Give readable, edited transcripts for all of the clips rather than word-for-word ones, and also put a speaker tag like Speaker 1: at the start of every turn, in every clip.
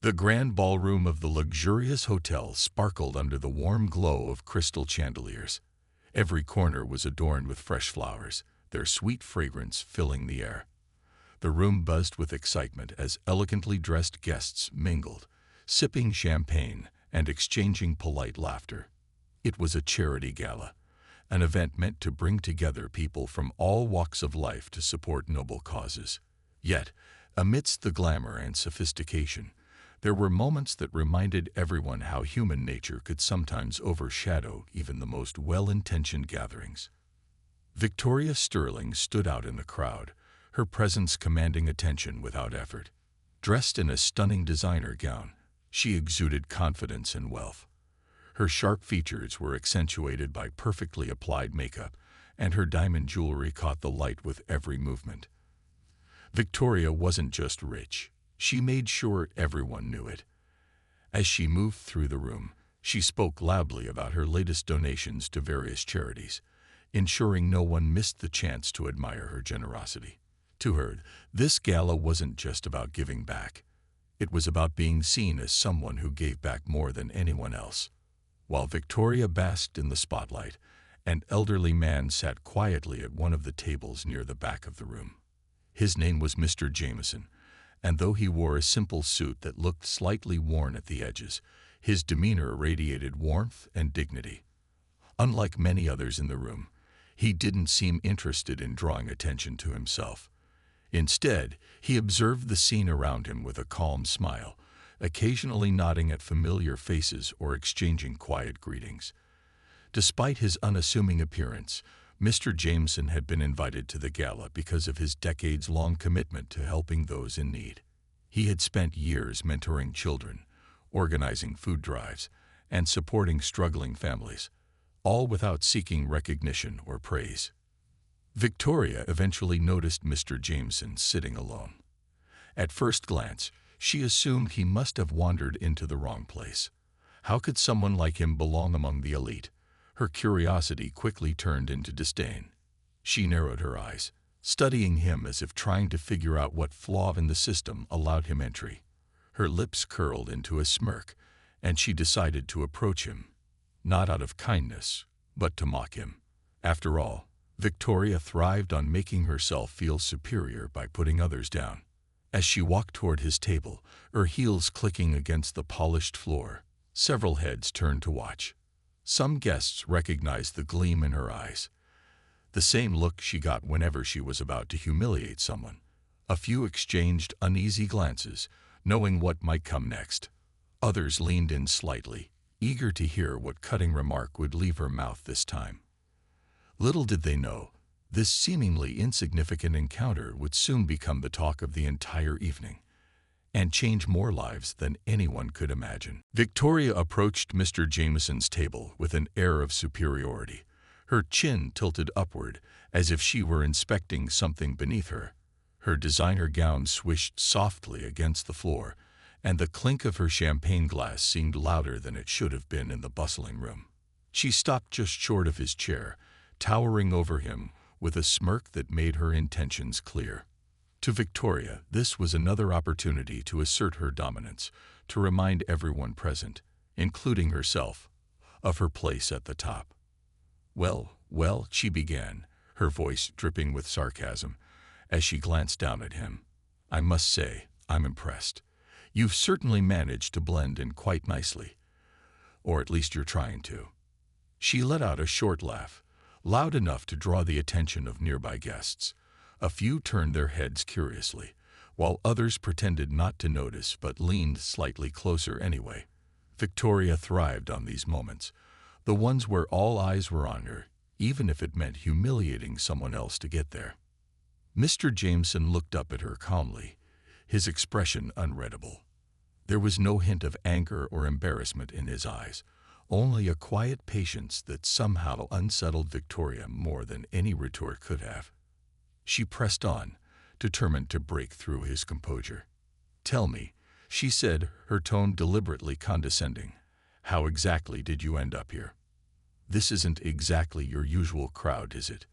Speaker 1: The grand ballroom of the luxurious hotel sparkled under the warm glow of crystal chandeliers. Every corner was adorned with fresh flowers, their sweet fragrance filling the air. The room buzzed with excitement as elegantly dressed guests mingled, sipping champagne and exchanging polite laughter. It was a charity gala, an event meant to bring together people from all walks of life to support noble causes. Yet, amidst the glamour and sophistication, there were moments that reminded everyone how human nature could sometimes overshadow even the most well-intentioned gatherings. Victoria Sterling stood out in the crowd, her presence commanding attention without effort. Dressed in a stunning designer gown, she exuded confidence and wealth. Her sharp features were accentuated by perfectly applied makeup, and her diamond jewelry caught the light with every movement. Victoria wasn't just rich. She made sure everyone knew it. As she moved through the room, she spoke loudly about her latest donations to various charities, ensuring no one missed the chance to admire her generosity. To her, this gala wasn't just about giving back. It was about being seen as someone who gave back more than anyone else. While Victoria basked in the spotlight, an elderly man sat quietly at one of the tables near the back of the room. His name was Mr. Jameson, and though he wore a simple suit that looked slightly worn at the edges, his demeanor radiated warmth and dignity. Unlike many others in the room, he didn't seem interested in drawing attention to himself. Instead, he observed the scene around him with a calm smile, occasionally nodding at familiar faces or exchanging quiet greetings. Despite his unassuming appearance, Mr. Jameson had been invited to the gala because of his decades-long commitment to helping those in need. He had spent years mentoring children, organizing food drives, and supporting struggling families, all without seeking recognition or praise. Victoria eventually noticed Mr. Jameson sitting alone. At first glance, she assumed he must have wandered into the wrong place. How could someone like him belong among the elite? Her curiosity quickly turned into disdain. She narrowed her eyes, studying him as if trying to figure out what flaw in the system allowed him entry. Her lips curled into a smirk, and she decided to approach him, not out of kindness, but to mock him. After all, Victoria thrived on making herself feel superior by putting others down. As she walked toward his table, her heels clicking against the polished floor, several heads turned to watch. Some guests recognized the gleam in her eyes, the same look she got whenever she was about to humiliate someone. A few exchanged uneasy glances, knowing what might come next. Others leaned in slightly, eager to hear what cutting remark would leave her mouth this time. Little did they know, this seemingly insignificant encounter would soon become the talk of the entire evening, and change more lives than anyone could imagine. Victoria approached Mr. Jameson's table with an air of superiority, her chin tilted upward as if she were inspecting something beneath her. Her designer gown swished softly against the floor, and the clink of her champagne glass seemed louder than it should have been in the bustling room. She stopped just short of his chair, towering over him with a smirk that made her intentions clear. To Victoria, this was another opportunity to assert her dominance, to remind everyone present, including herself, of her place at the top. Well, she began, her voice dripping with sarcasm, as she glanced down at him. I must say, I'm impressed. You've certainly managed to blend in quite nicely. Or at least you're trying to. She let out a short laugh, loud enough to draw the attention of nearby guests. A few turned their heads curiously, while others pretended not to notice but leaned slightly closer anyway. Victoria thrived on these moments, the ones where all eyes were on her, even if it meant humiliating someone else to get there. Mr. Jameson looked up at her calmly, his expression unreadable. There was no hint of anger or embarrassment in his eyes, only a quiet patience that somehow unsettled Victoria more than any retort could have. She pressed on, determined to break through his composure. Tell me, she said, her tone deliberately condescending, how exactly did you end up here? This isn't exactly your usual crowd, is it?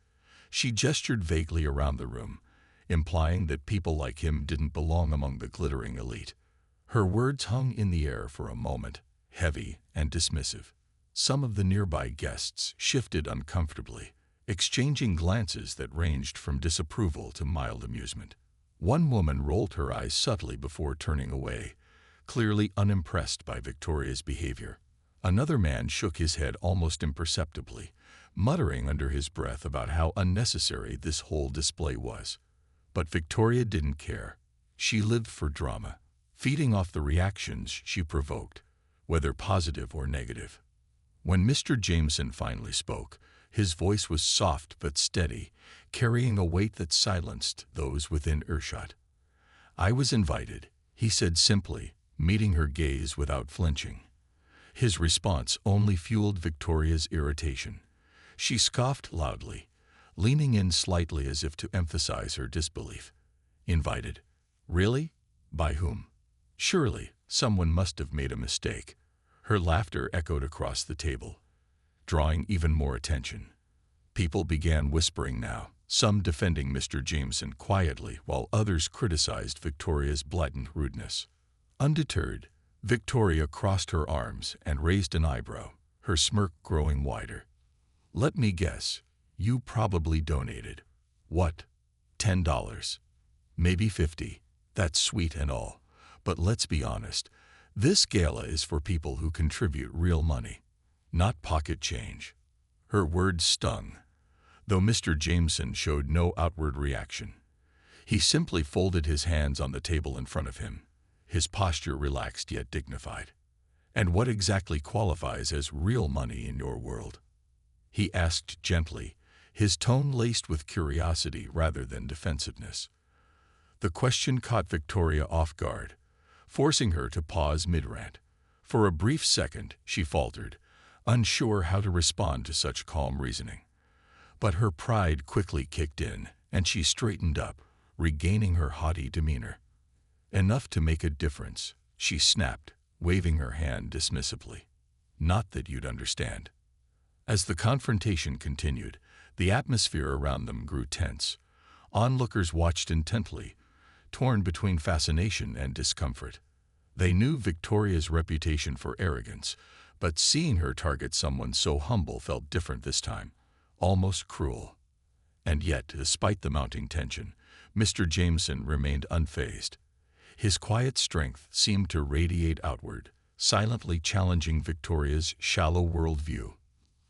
Speaker 1: She gestured vaguely around the room, implying that people like him didn't belong among the glittering elite. Her words hung in the air for a moment, heavy and dismissive. Some of the nearby guests shifted uncomfortably, exchanging glances that ranged from disapproval to mild amusement. One woman rolled her eyes subtly before turning away, clearly unimpressed by Victoria's behavior. Another man shook his head almost imperceptibly, muttering under his breath about how unnecessary this whole display was. But Victoria didn't care. She lived for drama, feeding off the reactions she provoked, whether positive or negative. When Mr. Jameson finally spoke, his voice was soft but steady, carrying a weight that silenced those within earshot. "I was invited," he said simply, meeting her gaze without flinching. His response only fueled Victoria's irritation. She scoffed loudly, leaning in slightly as if to emphasize her disbelief. "Invited? Really? By whom? Surely someone must have made a mistake." Her laughter echoed across the table, drawing even more attention. People began whispering now, some defending Mr. Jameson quietly while others criticized Victoria's blatant rudeness. Undeterred, Victoria crossed her arms and raised an eyebrow, her smirk growing wider. "Let me guess, you probably donated. What? $10? Maybe 50? That's sweet and all. But let's be honest, this gala is for people who contribute real money, not pocket change." Her words stung, though Mr. Jameson showed no outward reaction. He simply folded his hands on the table in front of him, his posture relaxed yet dignified. "And what exactly qualifies as real money in your world?" he asked gently, his tone laced with curiosity rather than defensiveness. The question caught Victoria off guard, forcing her to pause mid-rant. For a brief second, she faltered, unsure how to respond to such calm reasoning. But her pride quickly kicked in, and she straightened up, regaining her haughty demeanor. "Enough to make a difference," she snapped, waving her hand dismissively. "Not that you'd understand." As the confrontation continued, the atmosphere around them grew tense. Onlookers watched intently, torn between fascination and discomfort. They knew Victoria's reputation for arrogance, but seeing her target someone so humble felt different this time, almost cruel. And yet, despite the mounting tension, Mr. Jameson remained unfazed. His quiet strength seemed to radiate outward, silently challenging Victoria's shallow worldview.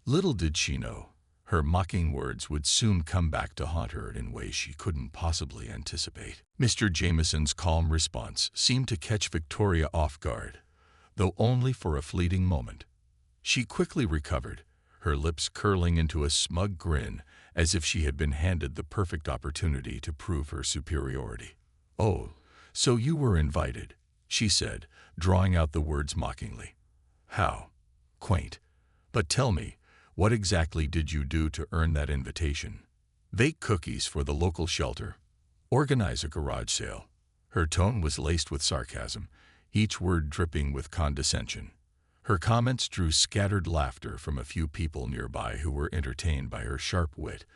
Speaker 1: Little did she know, her mocking words would soon come back to haunt her in ways she couldn't possibly anticipate. Mr. Jameson's calm response seemed to catch Victoria off guard, though only for a fleeting moment. She quickly recovered, her lips curling into a smug grin as if she had been handed the perfect opportunity to prove her superiority. "Oh, so you were invited," she said, drawing out the words mockingly. "How quaint. But tell me, what exactly did you do to earn that invitation? Bake cookies for the local shelter? Organize a garage sale?" Her tone was laced with sarcasm, each word dripping with condescension. Her comments drew scattered laughter from a few people nearby who were entertained by her sharp wit,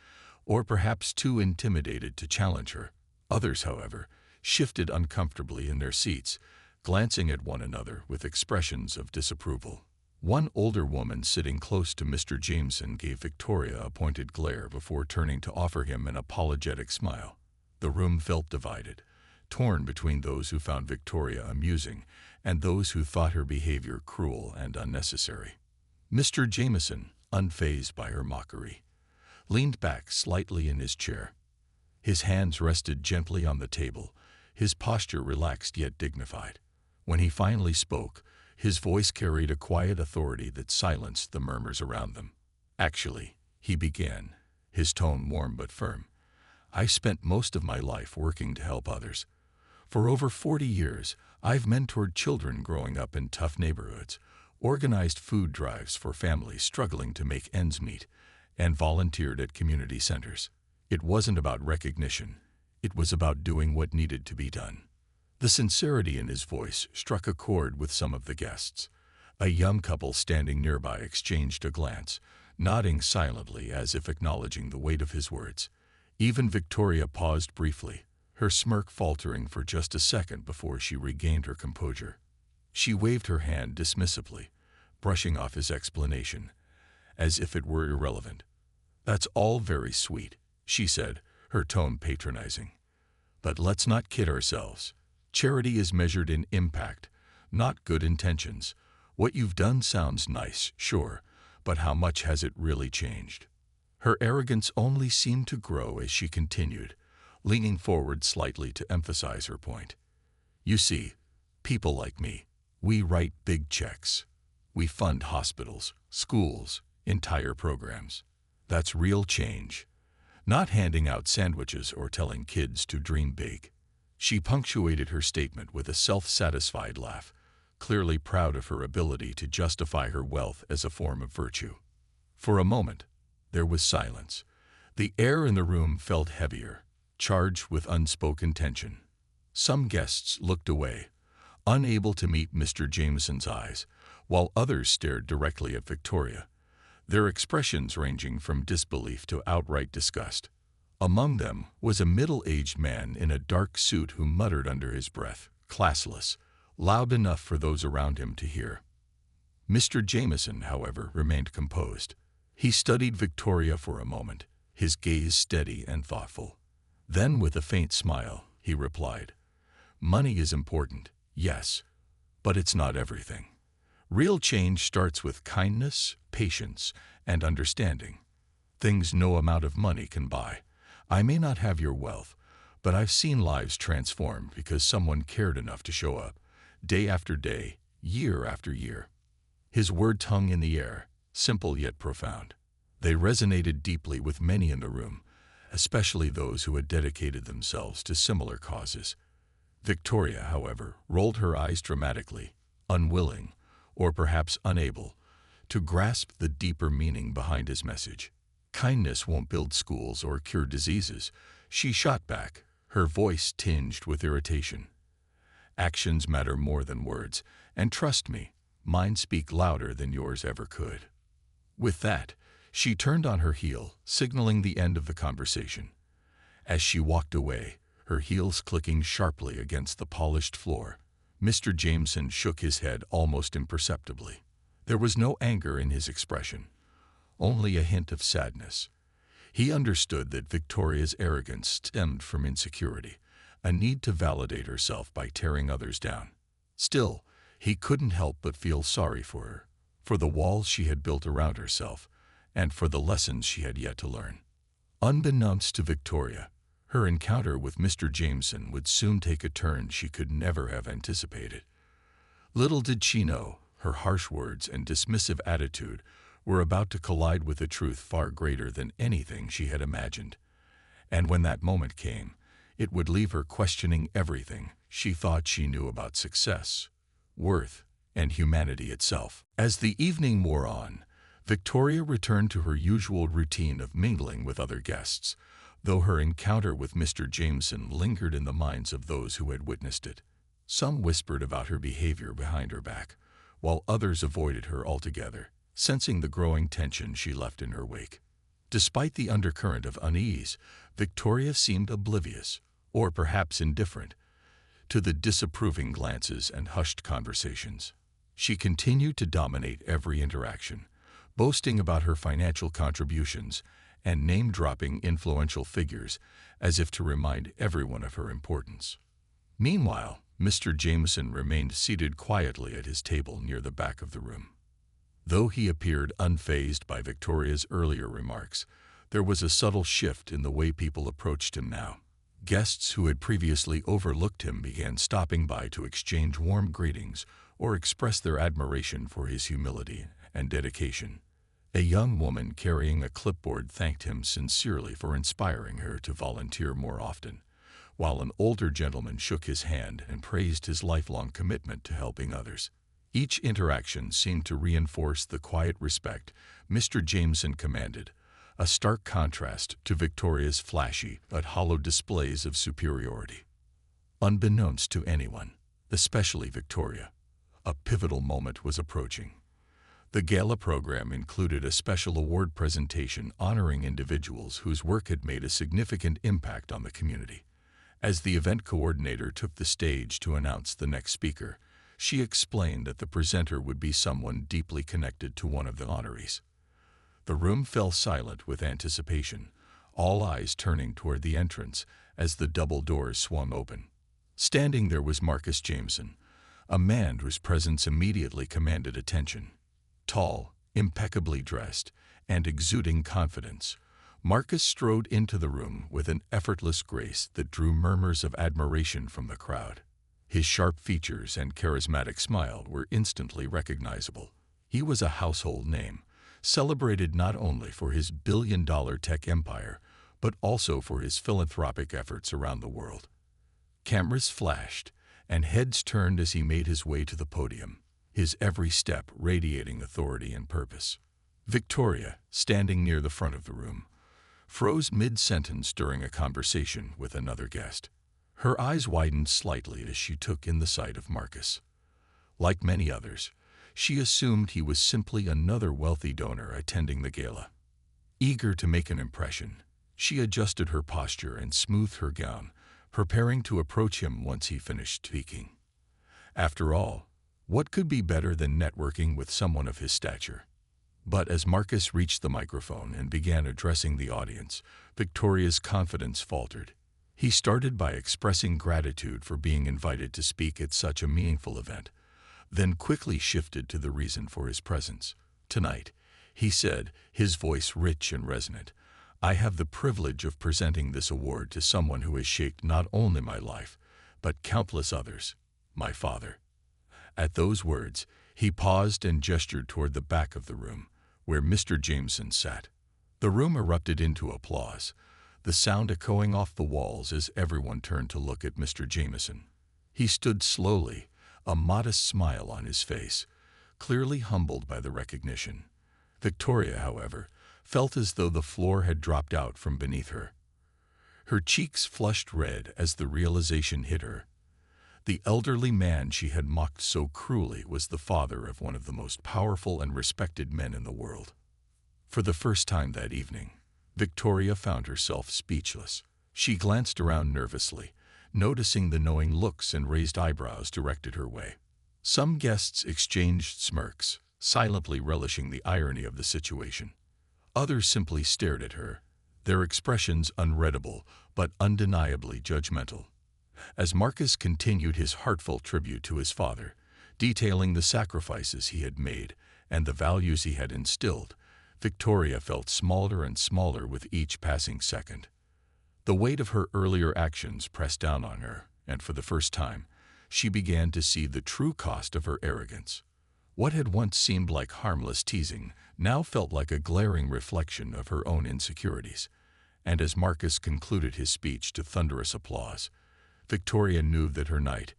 Speaker 1: or perhaps too intimidated to challenge her. Others, however, shifted uncomfortably in their seats, glancing at one another with expressions of disapproval. One older woman sitting close to Mr. Jameson gave Victoria a pointed glare before turning to offer him an apologetic smile. The room felt divided, torn between those who found Victoria amusing and those who thought her behavior cruel and unnecessary. Mr. Jameson, unfazed by her mockery, leaned back slightly in his chair. His hands rested gently on the table, his posture relaxed yet dignified. When he finally spoke, his voice carried a quiet authority that silenced the murmurs around them. "Actually," he began, his tone warm but firm, "I've spent most of my life working to help others. For over 40 years, I've mentored children growing up in tough neighborhoods, organized food drives for families struggling to make ends meet, and volunteered at community centers. It wasn't about recognition. It was about doing what needed to be done." The sincerity in his voice struck a chord with some of the guests. A young couple standing nearby exchanged a glance, nodding silently as if acknowledging the weight of his words. Even Victoria paused briefly, her smirk faltering for just a second before she regained her composure. She waved her hand dismissively, brushing off his explanation, as if it were irrelevant. "That's all very sweet," she said, her tone patronizing. "But let's not kid ourselves. Charity is measured in impact, not good intentions. What you've done sounds nice, sure, but how much has it really changed?" Her arrogance only seemed to grow as she continued, leaning forward slightly to emphasize her point. "You see, people like me, we write big checks. We fund hospitals, schools, entire programs. That's real change. Not handing out sandwiches or telling kids to dream big." She punctuated her statement with a self-satisfied laugh, clearly proud of her ability to justify her wealth as a form of virtue. For a moment, there was silence. The air in the room felt heavier, charged with unspoken tension. Some guests looked away, unable to meet Mr. Jameson's eyes, while others stared directly at Victoria, their expressions ranging from disbelief to outright disgust. Among them was a middle-aged man in a dark suit who muttered under his breath, classless, loud enough for those around him to hear. Mr. Jameson, however, remained composed. He studied Victoria for a moment, his gaze steady and thoughtful. Then, with a faint smile, he replied, "Money is important, yes, but it's not everything. Real change starts with kindness, patience, and understanding. Things no amount of money can buy. I may not have your wealth, but I've seen lives transformed because someone cared enough to show up, day after day, year after year." His words hung in the air, simple yet profound. They resonated deeply with many in the room, especially those who had dedicated themselves to similar causes. Victoria, however, rolled her eyes dramatically, unwilling, or perhaps unable, to grasp the deeper meaning behind his message. "Kindness won't build schools or cure diseases," she shot back, her voice tinged with irritation. "Actions matter more than words, and trust me, mine speak louder than yours ever could." With that, she turned on her heel, signaling the end of the conversation. As she walked away, her heels clicking sharply against the polished floor, Mr. Jameson shook his head almost imperceptibly. There was no anger in his expression, only a hint of sadness. He understood that Victoria's arrogance stemmed from insecurity, a need to validate herself by tearing others down. Still, he couldn't help but feel sorry for her, for the walls she had built around herself, and for the lessons she had yet to learn. Unbeknownst to Victoria, her encounter with Mr. Jameson would soon take a turn she could never have anticipated. Little did she know, her harsh words and dismissive attitude were about to collide with a truth far greater than anything she had imagined. And when that moment came, it would leave her questioning everything she thought she knew about success, worth, and humanity itself. As the evening wore on, Victoria returned to her usual routine of mingling with other guests, though her encounter with Mr. Jameson lingered in the minds of those who had witnessed it. Some whispered about her behavior behind her back, while others avoided her altogether, sensing the growing tension she left in her wake. Despite the undercurrent of unease, Victoria seemed oblivious, or perhaps indifferent, to the disapproving glances and hushed conversations. She continued to dominate every interaction, boasting about her financial contributions and name-dropping influential figures as if to remind everyone of her importance. Meanwhile, Mr. Jameson remained seated quietly at his table near the back of the room. Though he appeared unfazed by Victoria's earlier remarks, there was a subtle shift in the way people approached him now. Guests who had previously overlooked him began stopping by to exchange warm greetings or express their admiration for his humility and dedication. A young woman carrying a clipboard thanked him sincerely for inspiring her to volunteer more often, while an older gentleman shook his hand and praised his lifelong commitment to helping others. Each interaction seemed to reinforce the quiet respect Mr. Jameson commanded, a stark contrast to Victoria's flashy but hollow displays of superiority. Unbeknownst to anyone, especially Victoria, a pivotal moment was approaching. The Gala program included a special award presentation honoring individuals whose work had made a significant impact on the community. As the event coordinator took the stage to announce the next speaker, She explained that the presenter would be someone deeply connected to one of the honorees. The room fell silent with anticipation, all eyes turning toward the entrance as the double doors swung open. Standing there was Marcus Jameson, a man whose presence immediately commanded attention. Tall, impeccably dressed, and exuding confidence, Marcus strode into the room with an effortless grace that drew murmurs of admiration from the crowd. His sharp features and charismatic smile were instantly recognizable. He was a household name, celebrated not only for his billion-dollar tech empire, but also for his philanthropic efforts around the world. Cameras flashed, and heads turned as he made his way to the podium, his every step radiating authority and purpose. Victoria, standing near the front of the room, froze mid-sentence during a conversation with another guest. Her eyes widened slightly as she took in the sight of Marcus. Like many others, she assumed he was simply another wealthy donor attending the gala. Eager to make an impression, she adjusted her posture and smoothed her gown, preparing to approach him once he finished speaking. After all, what could be better than networking with someone of his stature? But as Marcus reached the microphone and began addressing the audience, Victoria's confidence faltered. He started by expressing gratitude for being invited to speak at such a meaningful event, then quickly shifted to the reason for his presence. "Tonight," he said, his voice rich and resonant, "I have the privilege of presenting this award to someone who has shaped not only my life, but countless others, my father." At those words, he paused and gestured toward the back of the room, where Mr. Jameson sat. The room erupted into applause, the sound echoing off the walls as everyone turned to look at Mr. Jameson. He stood slowly, a modest smile on his face, clearly humbled by the recognition. Victoria, however, felt as though the floor had dropped out from beneath her. Her cheeks flushed red as the realization hit her. The elderly man she had mocked so cruelly was the father of one of the most powerful and respected men in the world. For the first time that evening, Victoria found herself speechless. She glanced around nervously, noticing the knowing looks and raised eyebrows directed her way. Some guests exchanged smirks, silently relishing the irony of the situation. Others simply stared at her, their expressions unreadable but undeniably judgmental. As Marcus continued his heartfelt tribute to his father, detailing the sacrifices he had made and the values he had instilled, Victoria felt smaller and smaller with each passing second. The weight of her earlier actions pressed down on her, and for the first time, she began to see the true cost of her arrogance. What had once seemed like harmless teasing now felt like a glaring reflection of her own insecurities. And as Marcus concluded his speech to thunderous applause, Victoria knew that her night,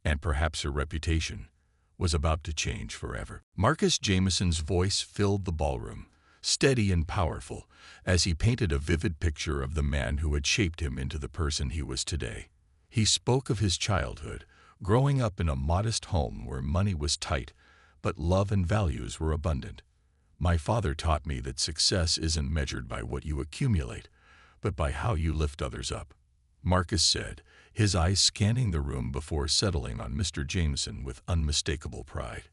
Speaker 1: and perhaps her reputation, was about to change forever. Marcus Jameson's voice filled the ballroom, steady and powerful, as he painted a vivid picture of the man who had shaped him into the person he was today. He spoke of his childhood, growing up in a modest home where money was tight, but love and values were abundant. "My father taught me that success isn't measured by what you accumulate, but by how you lift others up," Marcus said, his eyes scanning the room before settling on Mr. Jameson with unmistakable pride.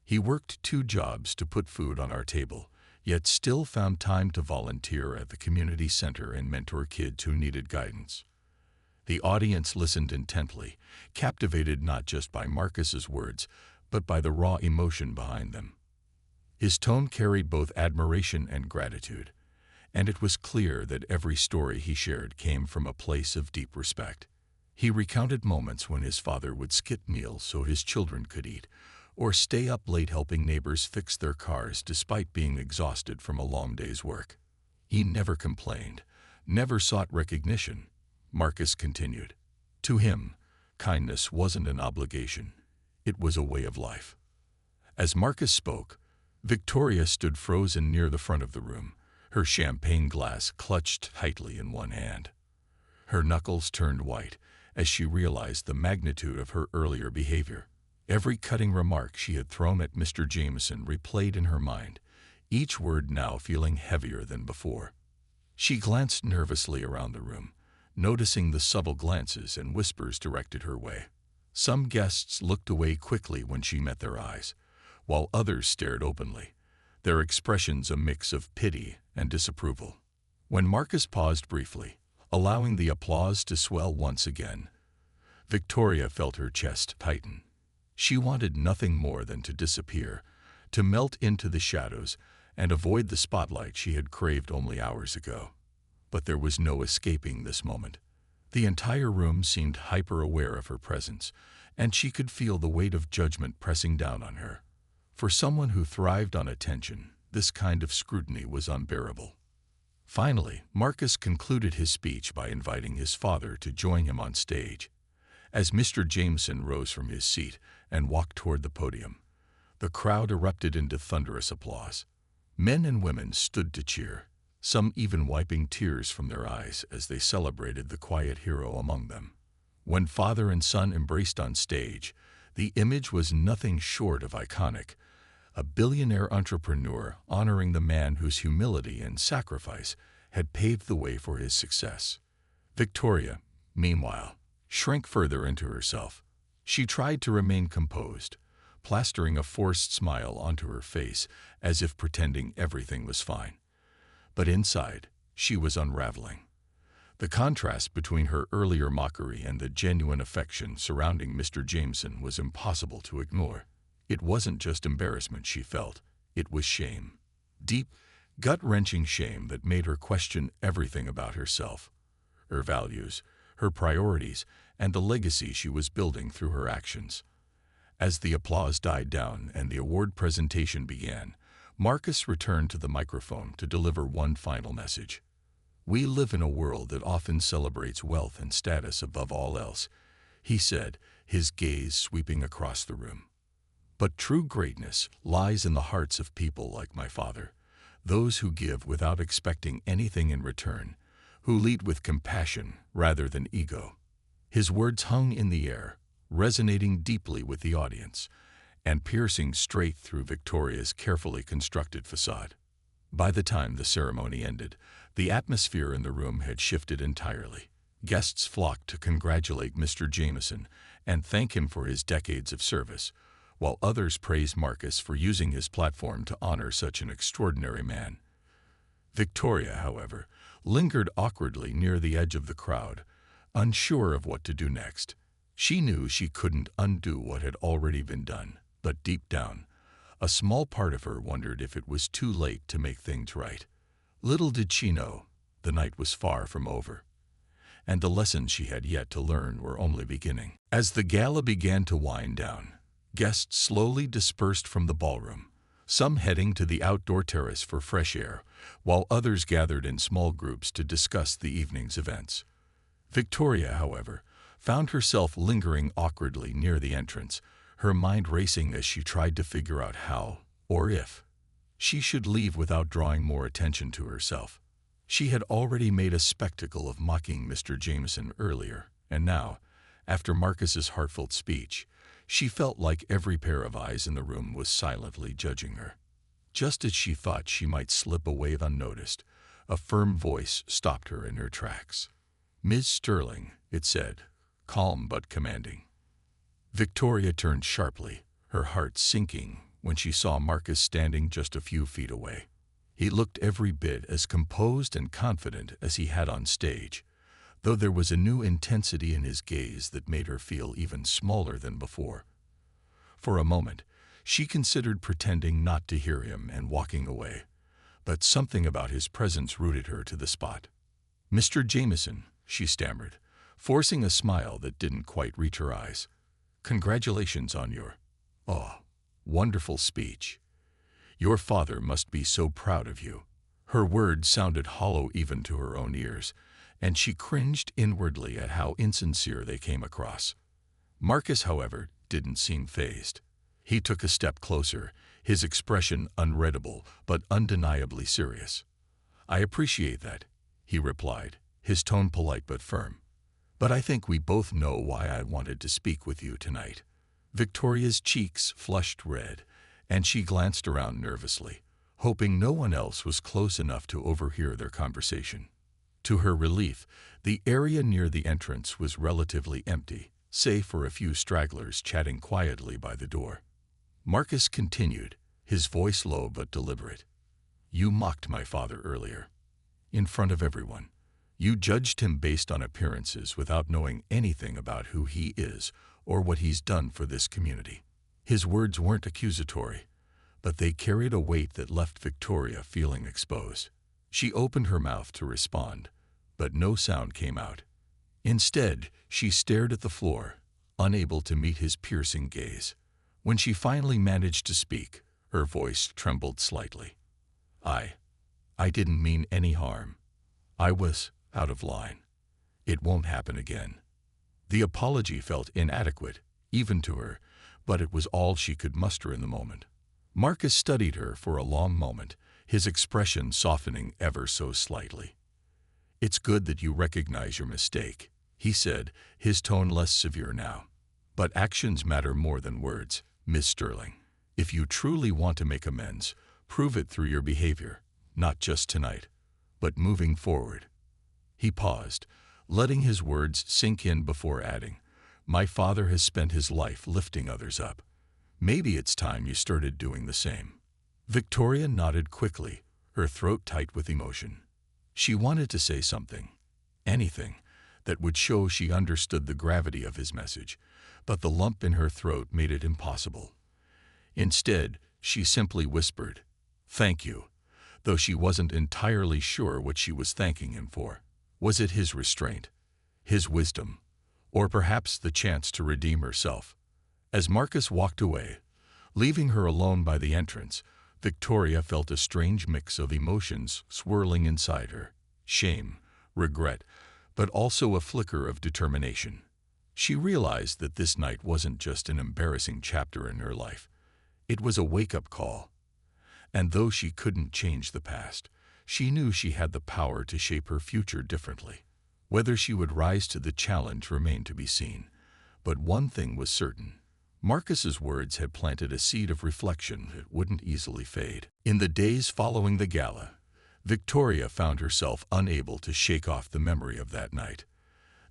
Speaker 1: "He worked 2 jobs to put food on our table, yet still found time to volunteer at the community center and mentor kids who needed guidance." The audience listened intently, captivated not just by Marcus's words, but by the raw emotion behind them. His tone carried both admiration and gratitude, and it was clear that every story he shared came from a place of deep respect. He recounted moments when his father would skip meals so his children could eat, or stay up late helping neighbors fix their cars despite being exhausted from a long day's work. He never complained, never sought recognition, Marcus continued. To him, kindness wasn't an obligation, it was a way of life. As Marcus spoke, Victoria stood frozen near the front of the room, her champagne glass clutched tightly in one hand. Her knuckles turned white as she realized the magnitude of her earlier behavior. Every cutting remark she had thrown at Mr. Jameson replayed in her mind, each word now feeling heavier than before. She glanced nervously around the room, noticing the subtle glances and whispers directed her way. Some guests looked away quickly when she met their eyes, while others stared openly, their expressions a mix of pity and disapproval. When Marcus paused briefly, allowing the applause to swell once again, Victoria felt her chest tighten. She wanted nothing more than to disappear, to melt into the shadows and avoid the spotlight she had craved only hours ago. But there was no escaping this moment. The entire room seemed hyper-aware of her presence, and she could feel the weight of judgment pressing down on her. For someone who thrived on attention, this kind of scrutiny was unbearable. Finally, Marcus concluded his speech by inviting his father to join him on stage. As Mr. Jameson rose from his seat and walked toward the podium, the crowd erupted into thunderous applause. Men and women stood to cheer, some even wiping tears from their eyes as they celebrated the quiet hero among them. When father and son embraced on stage, the image was nothing short of iconic, a billionaire entrepreneur honoring the man whose humility and sacrifice had paved the way for his success. Victoria, meanwhile, shrank further into herself. She tried to remain composed, plastering a forced smile onto her face as if pretending everything was fine. But inside, she was unraveling. The contrast between her earlier mockery and the genuine affection surrounding Mr. Jameson was impossible to ignore. It wasn't just embarrassment she felt, it was shame. Deep, gut-wrenching shame that made her question everything about herself, her values, her priorities, and the legacy she was building through her actions. As the applause died down and the award presentation began, Marcus returned to the microphone to deliver one final message. "We live in a world that often celebrates wealth and status above all else," he said, his gaze sweeping across the room. "But true greatness lies in the hearts of people like my father, those who give without expecting anything in return, who lead with compassion rather than ego." His words hung in the air, resonating deeply with the audience, and piercing straight through Victoria's carefully constructed facade. By the time the ceremony ended, the atmosphere in the room had shifted entirely. Guests flocked to congratulate Mr. Jameson and thank him for his decades of service, while others praised Marcus for using his platform to honor such an extraordinary man. Victoria, however, lingered awkwardly near the edge of the crowd, unsure of what to do next. She knew she couldn't undo what had already been done, but deep down, a small part of her wondered if it was too late to make things right. Little did she know, the night was far from over, and the lessons she had yet to learn were only beginning. As the gala began to wind down, guests slowly dispersed from the ballroom, some heading to the outdoor terrace for fresh air, while others gathered in small groups to discuss the evening's events. Victoria, however, found herself lingering awkwardly near the entrance, her mind racing as she tried to figure out how, or if, she should leave without drawing more attention to herself. She had already made a spectacle of mocking Mr. Jameson earlier, and now, after Marcus's heartfelt speech, she felt like every pair of eyes in the room was silently judging her. Just as she thought she might slip away unnoticed, a firm voice stopped her in her tracks. "Ms. Sterling," it said, calm but commanding. Victoria turned sharply, her heart sinking when she saw Marcus standing just a few feet away. He looked every bit as composed and confident as he had on stage, though there was a new intensity in his gaze that made her feel even smaller than before. For a moment, she considered pretending not to hear him and walking away, but something about his presence rooted her to the spot. "Mr. Jameson," she stammered, forcing a smile that didn't quite reach her eyes. "Congratulations on your, wonderful speech. Your father must be so proud of you." Her words sounded hollow even to her own ears, and she cringed inwardly at how insincere they came across. Marcus, however, didn't seem fazed. He took a step closer, his expression unreadable but undeniably serious. "I appreciate that," he replied, his tone polite but firm. "But I think we both know why I wanted to speak with you tonight." Victoria's cheeks flushed red, and she glanced around nervously, hoping no one else was close enough to overhear their conversation. To her relief, the area near the entrance was relatively empty, save for a few stragglers chatting quietly by the door. Marcus continued, his voice low but deliberate. You mocked my father earlier. In front of everyone. You judged him based on appearances without knowing anything about who he is or what he's done for this community. His words weren't accusatory, but they carried a weight that left Victoria feeling exposed. She opened her mouth to respond, but no sound came out. Instead, she stared at the floor, unable to meet his piercing gaze. When she finally managed to speak, her voice trembled slightly. I didn't mean any harm. I was out of line. It won't happen again. The apology felt inadequate, even to her, but it was all she could muster in the moment. Marcus studied her for a long moment, his expression softening ever so slightly. It's good that you recognize your mistake, he said, his tone less severe now. But actions matter more than words, Miss Sterling. If you truly want to make amends, prove it through your behavior, not just tonight, but moving forward. He paused, letting his words sink in before adding, My father has spent his life lifting others up. Maybe it's time you started doing the same. Victoria nodded quickly, her throat tight with emotion. She wanted to say something, anything, that would show she understood the gravity of his message, but the lump in her throat made it impossible. Instead, she simply whispered, Thank you, though she wasn't entirely sure what she was thanking him for. Was it his restraint, his wisdom, or perhaps the chance to redeem herself? As Marcus walked away, leaving her alone by the entrance, Victoria felt a strange mix of emotions swirling inside her. Shame, regret, but also a flicker of determination. She realized that this night wasn't just an embarrassing chapter in her life. It was a wake-up call. And though she couldn't change the past, she knew she had the power to shape her future differently. Whether she would rise to the challenge remained to be seen. But one thing was certain. Marcus's words had planted a seed of reflection that wouldn't easily fade. In the days following the gala, Victoria found herself unable to shake off the memory of that night.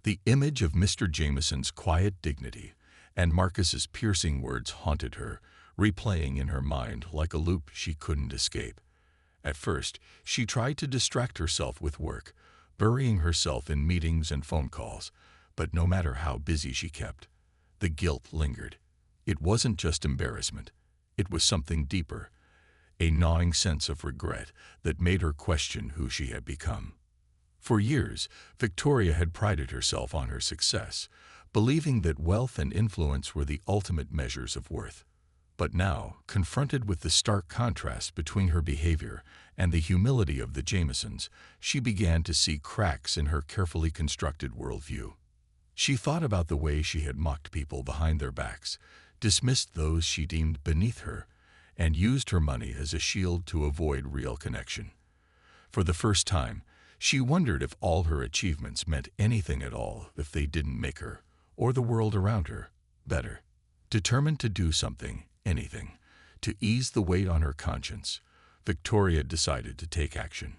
Speaker 1: The image of Mr. Jameson's quiet dignity and Marcus's piercing words haunted her, replaying in her mind like a loop she couldn't escape. At first, she tried to distract herself with work, burying herself in meetings and phone calls, but no matter how busy she kept, the guilt lingered. It wasn't just embarrassment. It was something deeper, a gnawing sense of regret that made her question who she had become. For years, Victoria had prided herself on her success, believing that wealth and influence were the ultimate measures of worth. But now, confronted with the stark contrast between her behavior and the humility of the Jamesons, she began to see cracks in her carefully constructed worldview. She thought about the way she had mocked people behind their backs, dismissed those she deemed beneath her, and used her money as a shield to avoid real connection. For the first time, she wondered if all her achievements meant anything at all if they didn't make her, or the world around her, better. Determined to do something, anything, to ease the weight on her conscience, Victoria decided to take action.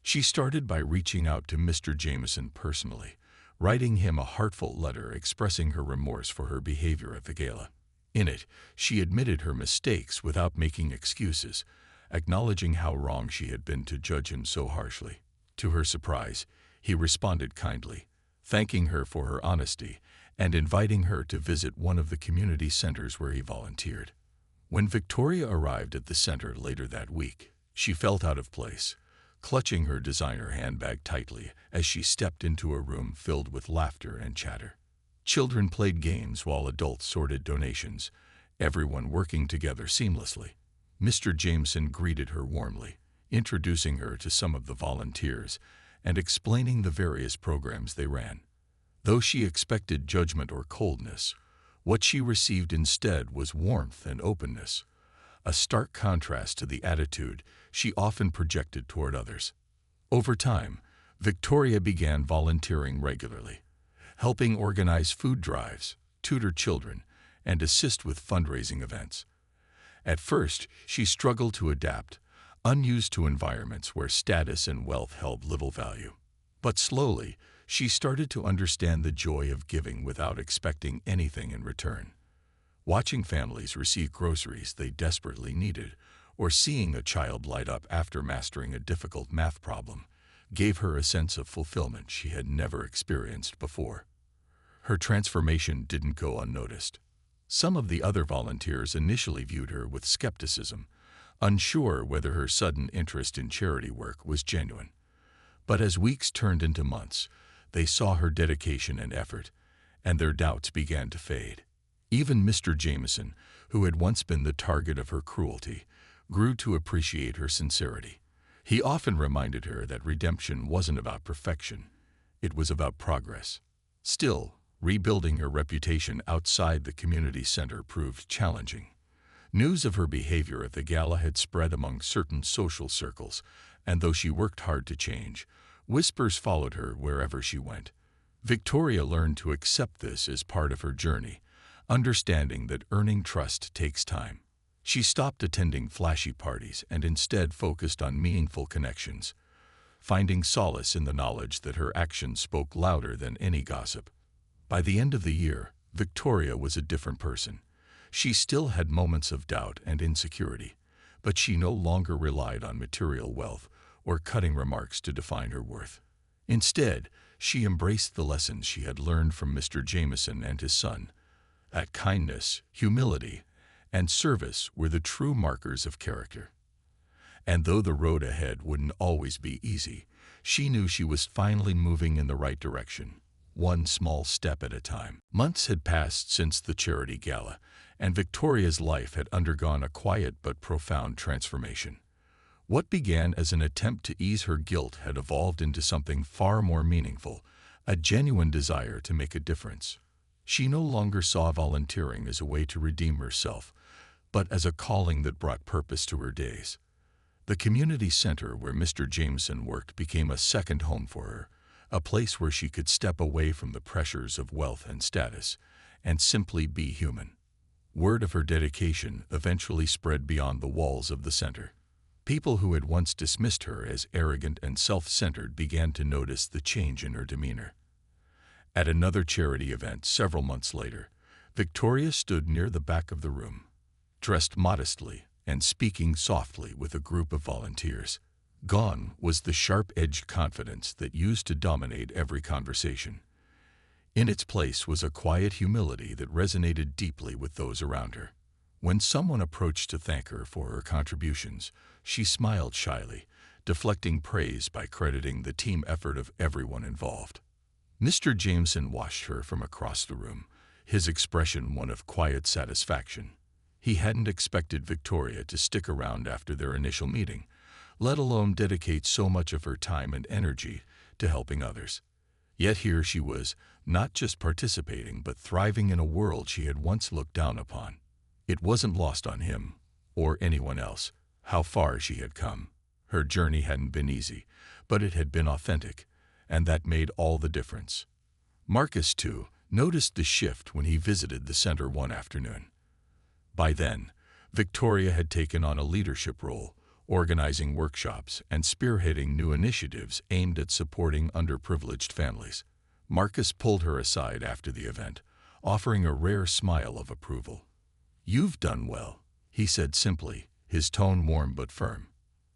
Speaker 1: She started by reaching out to Mr. Jameson personally, writing him a heartfelt letter expressing her remorse for her behavior at the gala. In it, she admitted her mistakes without making excuses, acknowledging how wrong she had been to judge him so harshly. To her surprise, he responded kindly, thanking her for her honesty and inviting her to visit one of the community centers where he volunteered. When Victoria arrived at the center later that week, she felt out of place, clutching her designer handbag tightly as she stepped into a room filled with laughter and chatter. Children played games while adults sorted donations, everyone working together seamlessly. Mr. Jameson greeted her warmly, introducing her to some of the volunteers and explaining the various programs they ran. Though she expected judgment or coldness, what she received instead was warmth and openness, a stark contrast to the attitude she often projected toward others. Over time, Victoria began volunteering regularly, helping organize food drives, tutor children, and assist with fundraising events. At first, she struggled to adapt, unused to environments where status and wealth held little value. But slowly, She started to understand the joy of giving without expecting anything in return. Watching families receive groceries they desperately needed, or seeing a child light up after mastering a difficult math problem, gave her a sense of fulfillment she had never experienced before. Her transformation didn't go unnoticed. Some of the other volunteers initially viewed her with skepticism, unsure whether her sudden interest in charity work was genuine. But as weeks turned into months, they saw her dedication and effort, and their doubts began to fade. Even Mr. Jameson, who had once been the target of her cruelty, grew to appreciate her sincerity. He often reminded her that redemption wasn't about perfection, it was about progress. Still, rebuilding her reputation outside the community center proved challenging. News of her behavior at the gala had spread among certain social circles, and though she worked hard to change, whispers followed her wherever she went. Victoria learned to accept this as part of her journey, understanding that earning trust takes time. She stopped attending flashy parties and instead focused on meaningful connections, finding solace in the knowledge that her actions spoke louder than any gossip. By the end of the year, Victoria was a different person. She still had moments of doubt and insecurity, but she no longer relied on material wealth or cutting remarks to define her worth. Instead, she embraced the lessons she had learned from Mr. Jameson and his son, that kindness, humility, and service were the true markers of character. And though the road ahead wouldn't always be easy, she knew she was finally moving in the right direction, one small step at a time. Months had passed since the charity gala, and Victoria's life had undergone a quiet but profound transformation. What began as an attempt to ease her guilt had evolved into something far more meaningful, a genuine desire to make a difference. She no longer saw volunteering as a way to redeem herself, but as a calling that brought purpose to her days. The community center where Mr. Jameson worked became a second home for her, a place where she could step away from the pressures of wealth and status and simply be human. Word of her dedication eventually spread beyond the walls of the center. People who had once dismissed her as arrogant and self-centered began to notice the change in her demeanor. At another charity event several months later, Victoria stood near the back of the room, dressed modestly and speaking softly with a group of volunteers. Gone was the sharp-edged confidence that used to dominate every conversation. In its place was a quiet humility that resonated deeply with those around her. When someone approached to thank her for her contributions, she smiled shyly, deflecting praise by crediting the team effort of everyone involved. Mr. Jameson watched her from across the room, his expression one of quiet satisfaction. He hadn't expected Victoria to stick around after their initial meeting, let alone dedicate so much of her time and energy to helping others. Yet here she was, not just participating, but thriving in a world she had once looked down upon. It wasn't lost on him, or anyone else, how far she had come. Her journey hadn't been easy, but it had been authentic, and that made all the difference. Marcus, too, noticed the shift when he visited the center one afternoon. By then, Victoria had taken on a leadership role, organizing workshops and spearheading new initiatives aimed at supporting underprivileged families. Marcus pulled her aside after the event, offering a rare smile of approval. "You've done well," he said simply, his tone warm but firm.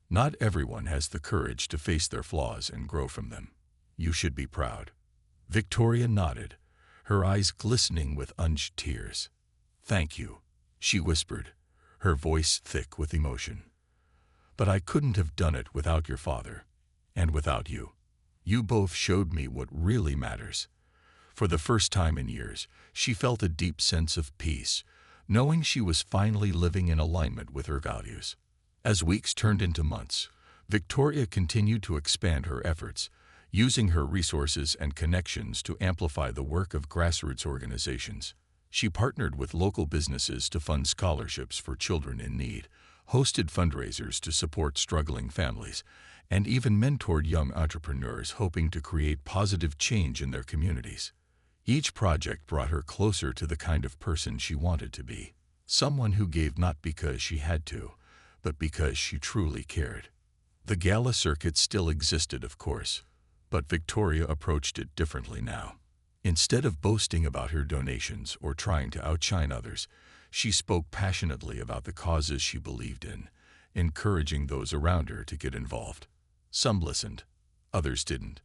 Speaker 1: "Not everyone has the courage to face their flaws and grow from them. You should be proud." Victoria nodded, her eyes glistening with unused tears. "Thank you," she whispered, her voice thick with emotion. "But I couldn't have done it without your father, and without you. You both showed me what really matters." For the first time in years, she felt a deep sense of peace, knowing she was finally living in alignment with her values. As weeks turned into months, Victoria continued to expand her efforts, using her resources and connections to amplify the work of grassroots organizations. She partnered with local businesses to fund scholarships for children in need, hosted fundraisers to support struggling families, and even mentored young entrepreneurs hoping to create positive change in their communities. Each project brought her closer to the kind of person she wanted to be, someone who gave not because she had to, but because she truly cared. The gala circuit still existed, of course, But Victoria approached it differently now. Instead of boasting about her donations or trying to outshine others, she spoke passionately about the causes she believed in, encouraging those around her to get involved. Some listened, others didn't.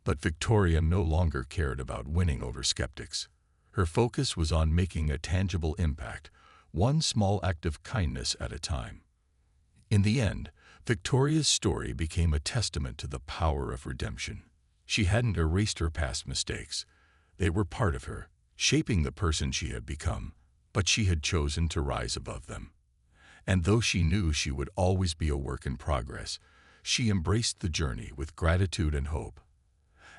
Speaker 1: But Victoria no longer cared about winning over skeptics. Her focus was on making a tangible impact, one small act of kindness at a time. In the end, Victoria's story became a testament to the power of redemption. She hadn't erased her past mistakes. They were part of her, shaping the person she had become, but she had chosen to rise above them. And though she knew she would always be a work in progress, she embraced the journey with gratitude and hope.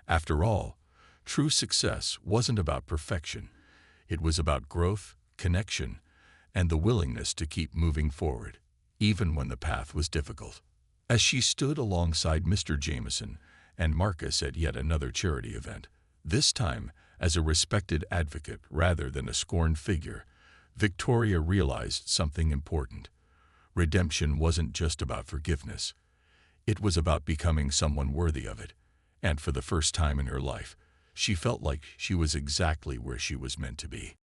Speaker 1: After all, true success wasn't about perfection. It was about growth, connection, and the willingness to keep moving forward, even when the path was difficult. As she stood alongside Mr. Jameson and Marcus at yet another charity event, this time as a respected advocate rather than a scorned figure, Victoria realized something important. Redemption wasn't just about forgiveness. It was about becoming someone worthy of it. And for the first time in her life, she felt like she was exactly where she was meant to be.